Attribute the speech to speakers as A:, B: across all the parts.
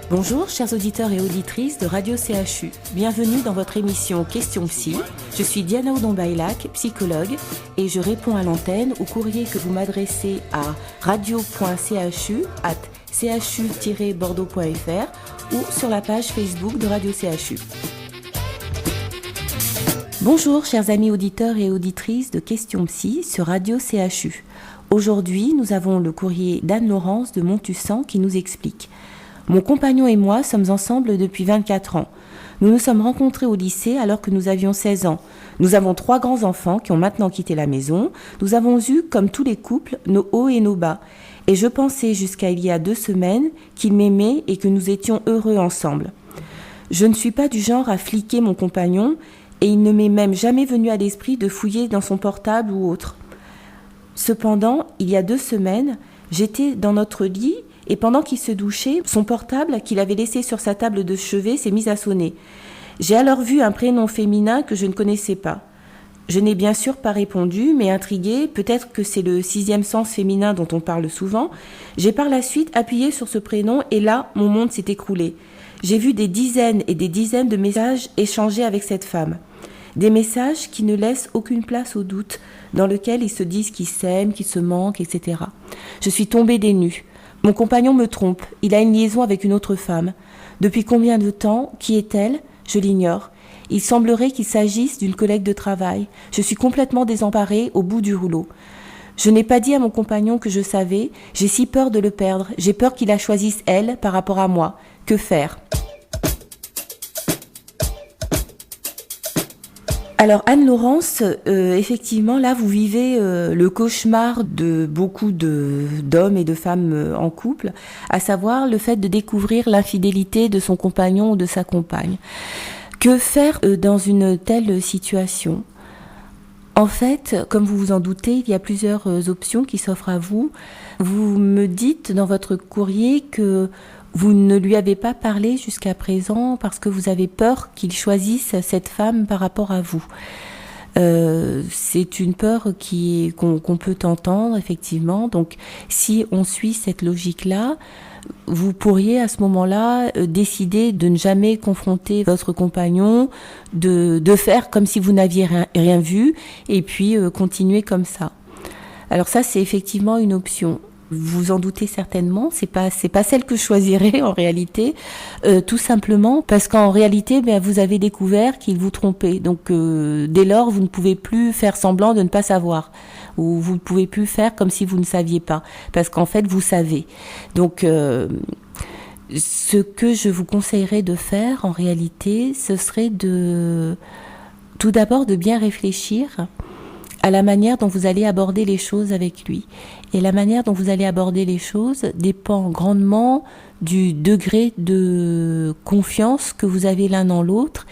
A: Bonjour chers auditeurs et auditrices de Radio CHU, bienvenue dans votre émission Question Psy. Je suis Diana Oudon-Baïlac, psychologue, et je réponds à l'antenne au courrier que vous m'adressez à radio.chu@chu-bordeaux.fr ou sur la page Facebook de Radio CHU. Bonjour chers amis auditeurs et auditrices de Question Psy sur Radio CHU. Aujourd'hui, nous avons le courrier d'Anne-Laurence de Montussan qui nous explique. Mon compagnon et moi sommes ensemble depuis 24 ans. Nous nous sommes rencontrés au lycée alors que nous avions 16 ans. Nous avons 3 grands-enfants qui ont maintenant quitté la maison. Nous avons eu, comme tous les couples, nos hauts et nos bas. Et je pensais jusqu'à il y a 2 semaines qu'il m'aimait et que nous étions heureux ensemble. Je ne suis pas du genre à fliquer mon compagnon et il ne m'est même jamais venu à l'esprit de fouiller dans son portable ou autre. Cependant, il y a 2 semaines, j'étais dans notre lit et pendant qu'il se douchait, son portable qu'il avait laissé sur sa table de chevet s'est mis à sonner. J'ai alors vu un prénom féminin que je ne connaissais pas. Je n'ai bien sûr pas répondu, mais intriguée, peut-être que c'est le 6e sens féminin dont on parle souvent, j'ai par la suite appuyé sur ce prénom et là, mon monde s'est écroulé. J'ai vu des dizaines et des dizaines de messages échangés avec cette femme. Des messages qui ne laissent aucune place au doute, dans lesquels ils se disent qu'ils s'aiment, qu'ils se manquent, etc. Je suis tombée des nues. Mon compagnon me trompe, il a une liaison avec une autre femme. Depuis combien de temps? Qui est-elle? Je l'ignore. Il semblerait qu'il s'agisse d'une collègue de travail. Je suis complètement désemparée au bout du rouleau. Je n'ai pas dit à mon compagnon que je savais, j'ai si peur de le perdre, j'ai peur qu'il la choisisse elle par rapport à moi. Que faire? Alors Anne-Laurence, effectivement là vous vivez le cauchemar de beaucoup d'hommes et de femmes en couple, à savoir le fait de découvrir l'infidélité de son compagnon ou de sa compagne. Que faire dans une telle situation? En fait, comme vous vous en doutez, il y a plusieurs options qui s'offrent à vous. Vous me dites dans votre courrier que vous ne lui avez pas parlé jusqu'à présent parce que vous avez peur qu'il choisisse cette femme par rapport à vous. C'est une peur qu'on peut entendre, effectivement. Donc, si on suit cette logique-là, vous pourriez à ce moment-là décider de ne jamais confronter votre compagnon, de faire comme si vous n'aviez rien vu et puis continuer comme ça. Alors ça, c'est effectivement une option. Vous en doutez certainement, c'est pas celle que je choisirais en réalité, tout simplement parce qu'en réalité, vous avez découvert qu'il vous trompait. Donc dès lors, vous ne pouvez plus faire semblant de ne pas savoir, ou vous ne pouvez plus faire comme si vous ne saviez pas, parce qu'en fait, vous savez. Donc ce que je vous conseillerais de faire en réalité, ce serait tout d'abord de bien réfléchir à la manière dont vous allez aborder les choses avec lui. Et la manière dont vous allez aborder les choses dépend grandement du degré de confiance que vous avez l'un dans l'autre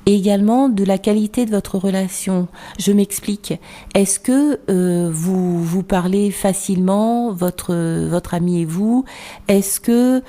A: et également de la qualité de votre relation. Je m'explique. Est-ce que vous parlez facilement, votre ami et vous? Est-ce que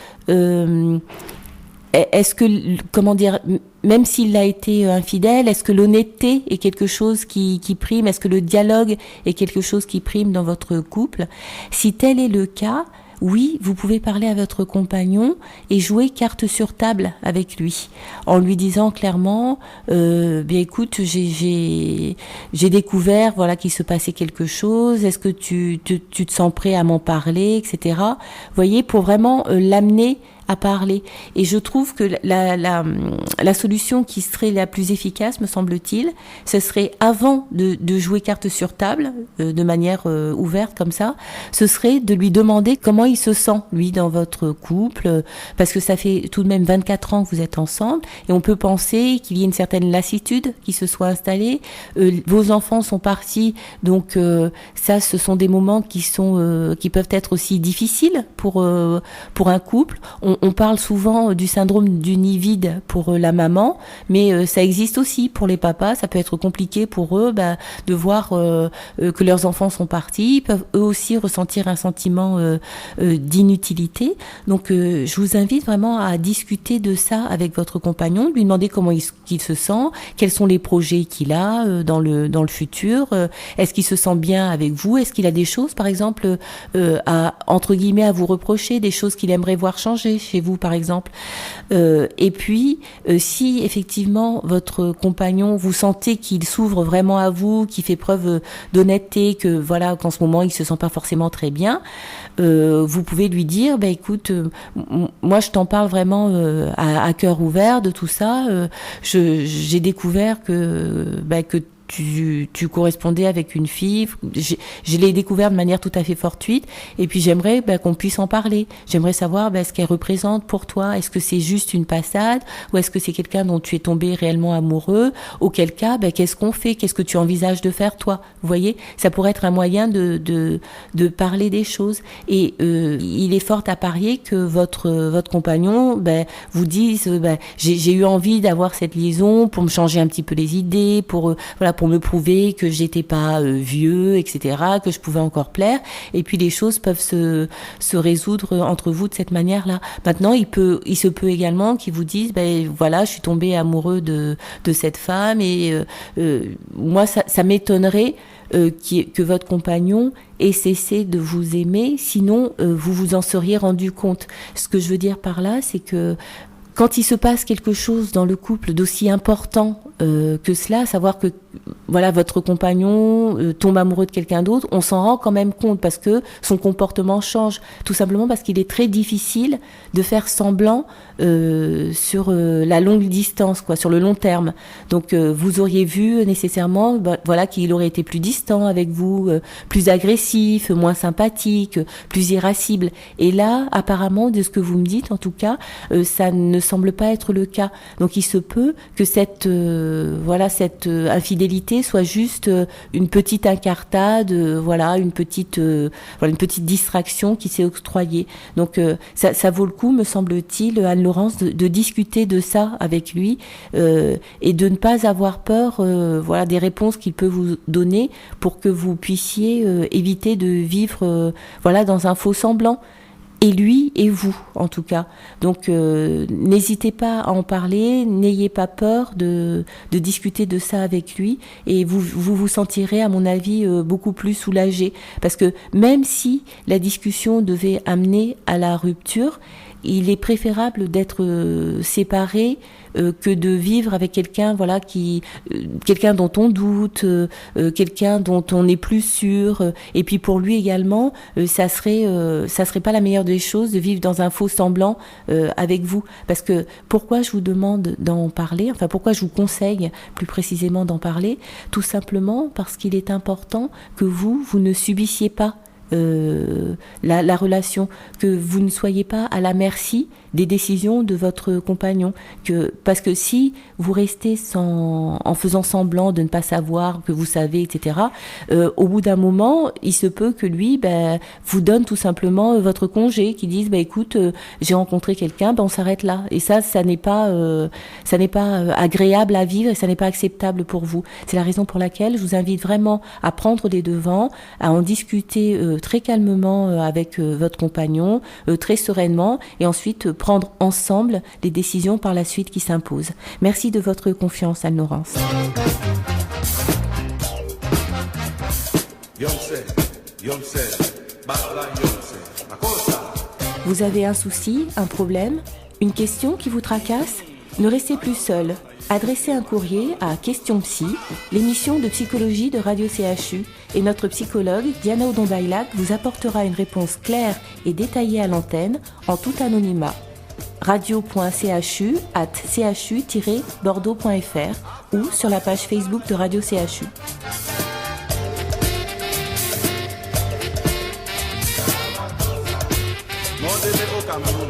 A: comment dire, même s'il a été infidèle, est-ce que l'honnêteté est quelque chose qui prime? Est-ce que le dialogue est quelque chose qui prime dans votre couple? Si tel est le cas, oui, vous pouvez parler à votre compagnon et jouer carte sur table avec lui, en lui disant clairement, écoute, j'ai découvert, voilà, qu'il se passait quelque chose. Est-ce que tu te sens prêt à m'en parler, etc. Vous voyez, pour vraiment l'amener à parler. Et je trouve que la solution qui serait la plus efficace, me semble-t-il, ce serait avant de jouer carte sur table, de manière ouverte comme ça, ce serait de lui demander comment il se sent, lui, dans votre couple, parce que ça fait tout de même 24 ans que vous êtes ensemble, et on peut penser qu'il y ait une certaine lassitude qui se soit installée. Vos enfants sont partis, donc ça, ce sont des moments qui peuvent être aussi difficiles pour un couple. On parle souvent du syndrome du nid vide pour la maman, mais ça existe aussi pour les papas. Ça peut être compliqué pour eux de voir que leurs enfants sont partis. Ils peuvent eux aussi ressentir un sentiment d'inutilité. Donc je vous invite vraiment à discuter de ça avec votre compagnon, lui demander comment il se sent, quels sont les projets qu'il a dans le futur, est-ce qu'il se sent bien avec vous, est-ce qu'il a des choses par exemple à entre guillemets à vous reprocher, des choses qu'il aimerait voir changer chez vous, par exemple. Et puis, si effectivement votre compagnon, vous sentez qu'il s'ouvre vraiment à vous, qu'il fait preuve d'honnêteté, que voilà, qu'en ce moment il se sent pas forcément très bien, vous pouvez lui dire, écoute, moi je t'en parle vraiment à cœur ouvert de tout ça. J'ai découvert que tu correspondais avec une fille. Je l'ai découvert de manière tout à fait fortuite. Et puis j'aimerais qu'on puisse en parler. J'aimerais savoir ce qu'elle représente pour toi. Est-ce que c'est juste une passade ou est-ce que c'est quelqu'un dont tu es tombé réellement amoureux? Auquel cas, qu'est-ce qu'on fait? Qu'est-ce que tu envisages de faire toi? Vous voyez, ça pourrait être un moyen de parler des choses. Et il est fort à parier que votre compagnon vous dise j'ai eu envie d'avoir cette liaison pour me changer un petit peu les idées, pour me prouver que j'étais pas vieux, etc., que je pouvais encore plaire. Et puis les choses peuvent se résoudre entre vous de cette manière-là. Maintenant, il se peut également qu'il vous dise, je suis tombé amoureux de cette femme et moi, ça m'étonnerait que votre compagnon ait cessé de vous aimer, sinon vous vous en seriez rendu compte. Ce que je veux dire par là, c'est que quand il se passe quelque chose dans le couple d'aussi important que cela, savoir que votre compagnon tombe amoureux de quelqu'un d'autre, on s'en rend quand même compte parce que son comportement change, tout simplement parce qu'il est très difficile de faire semblant sur la longue distance, sur le long terme. Donc vous auriez vu nécessairement qu'il aurait été plus distant avec vous, plus agressif, moins sympathique, plus irascible. Et là, apparemment, de ce que vous me dites, en tout cas, ça ne semble pas être le cas. Donc il se peut que cette infidélité soit juste une petite incartade, une petite distraction qui s'est octroyée. Donc ça vaut le coup, me semble-t-il, Anne-Laurence, de discuter de ça avec lui et de ne pas avoir peur des réponses qu'il peut vous donner pour que vous puissiez éviter de vivre dans un faux semblant. Et lui et vous, en tout cas. Donc, n'hésitez pas à en parler, n'ayez pas peur de discuter de ça avec lui, et vous sentirez, à mon avis, beaucoup plus soulagé. Parce que même si la discussion devait amener à la rupture, il est préférable d'être séparé que de vivre avec quelqu'un quelqu'un dont on doute, quelqu'un dont on n'est plus sûr, et puis pour lui également ça serait pas la meilleure des choses de vivre dans un faux semblant avec vous. Parce que pourquoi je vous demande d'en parler, pourquoi je vous conseille plus précisément d'en parler, tout simplement parce qu'il est important que vous ne subissiez pas la relation, que vous ne soyez pas à la merci des décisions de votre compagnon, parce que si vous restez en faisant semblant de ne pas savoir que vous savez, etc., au bout d'un moment, il se peut que lui vous donne tout simplement votre congé, qu'il dise écoute, j'ai rencontré quelqu'un, on s'arrête là. Et ça n'est pas agréable à vivre et ça n'est pas acceptable pour vous. C'est la raison pour laquelle je vous invite vraiment à prendre les devants, à en discuter très calmement avec votre compagnon, très sereinement, et ensuite prendre ensemble les décisions par la suite qui s'imposent. Merci de votre confiance, Anne-Laurence. Vous avez un souci, un problème, une question qui vous tracasse? Ne restez plus seul. Adressez un courrier à Question Psy, l'émission de psychologie de Radio CHU, et notre psychologue Diana Odon-Bailac vous apportera une réponse claire et détaillée à l'antenne en tout anonymat. radio.chu@chu-bordeaux.fr ou sur la page Facebook de Radio CHU. Cameroun,